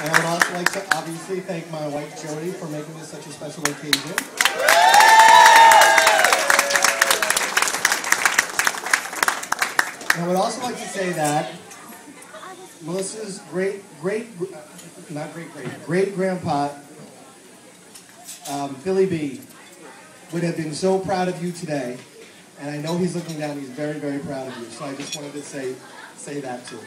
And I would also like to obviously thank my wife Jody for making this such a special occasion. And I would also like to say that Melissa's great-grandpa, Billy B, would have been so proud of you today. And I know he's looking down, he's very, very proud of you. So I just wanted to say that too.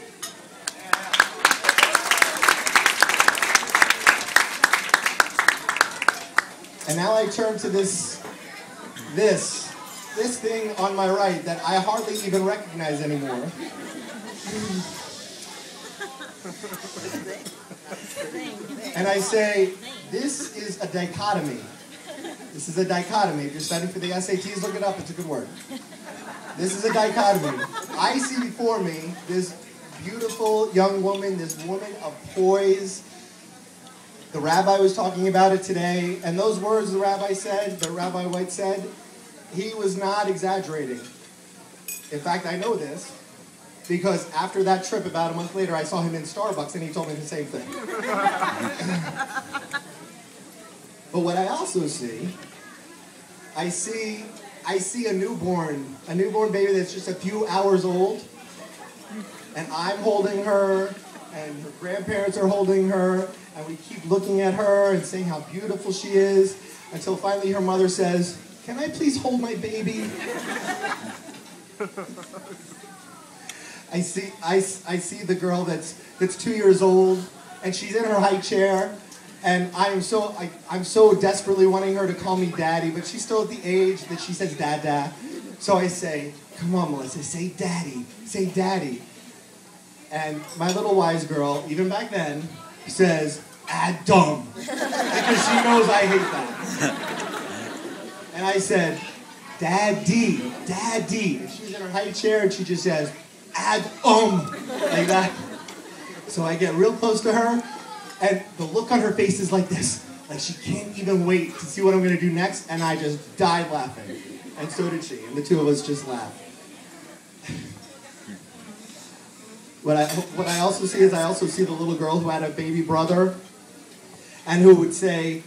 And now I turn to this thing on my right that I hardly even recognize anymore. And I say, this is a dichotomy. This is a dichotomy. If you're studying for the SATs, look it up. It's a good word. This is a dichotomy. I see before me this beautiful young woman, this woman of poise. The rabbi was talking about it today, and those words the Rabbi White said, he was not exaggerating. In fact, I know this, because after that trip, about a month later, I saw him in Starbucks, and he told me the same thing. But what I also see, I see a newborn baby that's just a few hours old, and I'm holding her, and her grandparents are holding her, and we keep looking at her and saying how beautiful she is, until finally her mother says, "Can I please hold my baby?" I see the girl that's 2 years old, and she's in her high chair, and I'm so desperately wanting her to call me daddy, but she's still at the age that she says dada. So I say, "Come on, Melissa, say daddy, say daddy." And my little wise girl, even back then, says, "Adam," because she knows I hate that. And I said, "Daddy, daddy." And she's in her high chair and she just says, "Adam," like that. So I get real close to her, and the look on her face is like this, like she can't even wait to see what I'm going to do next, and I just died laughing. And so did she, and the two of us just laughed. What I also see is I see the little girl who had a baby brother, and who would say,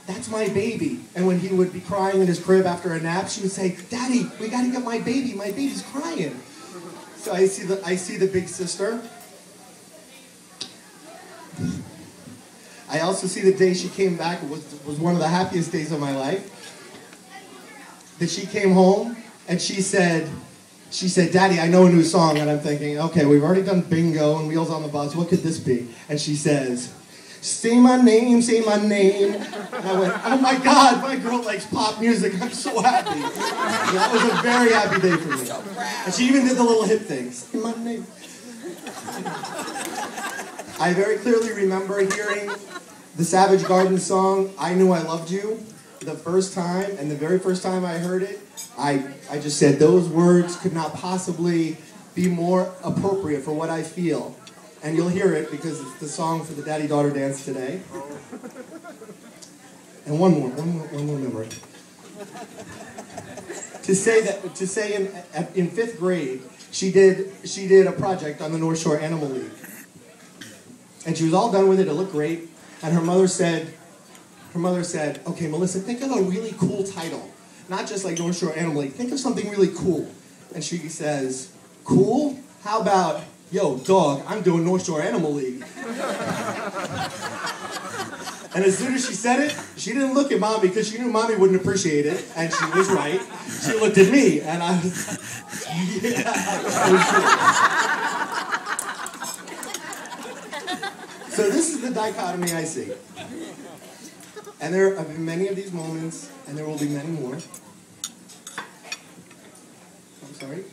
"That's my baby." And when he would be crying in his crib after a nap, she would say, "Daddy, we got to get my baby's crying." So I see the big sister. I also see the day she came back. It was one of the happiest days of my life. That she came home and she said, "Daddy, I know a new song." And I'm thinking, okay, we've already done Bingo and Wheels on the Bus. What could this be? And she says, say my name, say my name. And I went, oh my God, my girl likes pop music. I'm so happy. That was a very happy day for me. And she even did the little hip thing. Say my name. I very clearly remember hearing the Savage Garden song, "I Knew I Loved You," the first time, and the very first time I heard it, I just said, those words could not possibly be more appropriate for what I feel. And you'll hear it because it's the song for the daddy-daughter dance today. And one more memory. To say in 5th grade, she did a project on the North Shore Animal League. And she was all done with it, it looked great. And her mother said, "Okay, Melissa, think of a really cool title. Not just like North Shore Animal League. Think of something really cool." And she says, "Cool? How about, yo, dog, I'm doing North Shore Animal League." And as soon as she said it, she didn't look at Mommy because she knew Mommy wouldn't appreciate it. And she was right. She looked at me, and I was, yeah. So this is the dichotomy I see. And there have been many of these moments, and there will be many more. I'm sorry?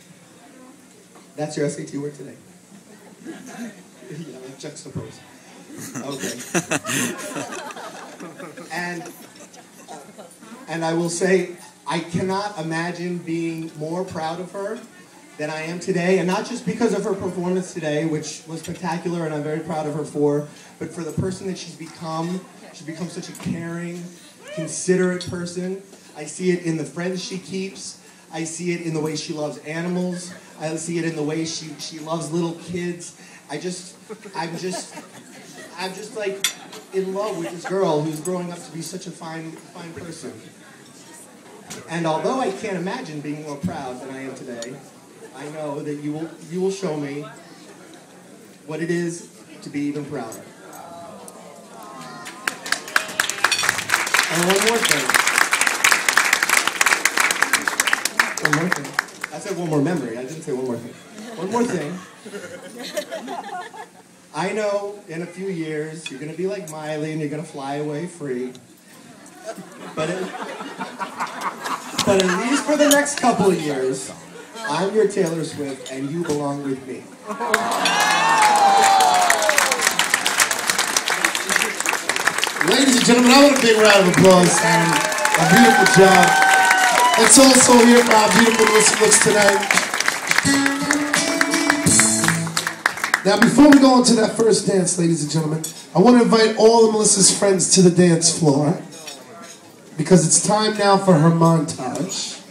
That's your SAT word today. Yeah, like juxtapose. Okay. And I will say, I cannot imagine being more proud of her than I am today, and not just because of her performance today, which was spectacular and I'm very proud of her for, but for the person that she's become. She's become such a caring, considerate person. I see it in the friends she keeps. I see it in the way she loves animals. I see it in the way she loves little kids. I'm just like in love with this girl who's growing up to be such a fine person. And although I can't imagine being more proud than I am today, I know that you will show me what it is to be even prouder. And one more thing. I said one more memory. I didn't say one more thing. One more thing. I know in a few years you're going to be like Miley and you're going to fly away free. But at least for the next couple of years, I'm your Taylor Swift and you belong with me. Ladies and gentlemen, I want a big round of applause and a beautiful job. Let's also hear how beautiful Melissa looks tonight. Now, before we go into that first dance, ladies and gentlemen, I want to invite all of Melissa's friends to the dance floor because it's time now for her montage.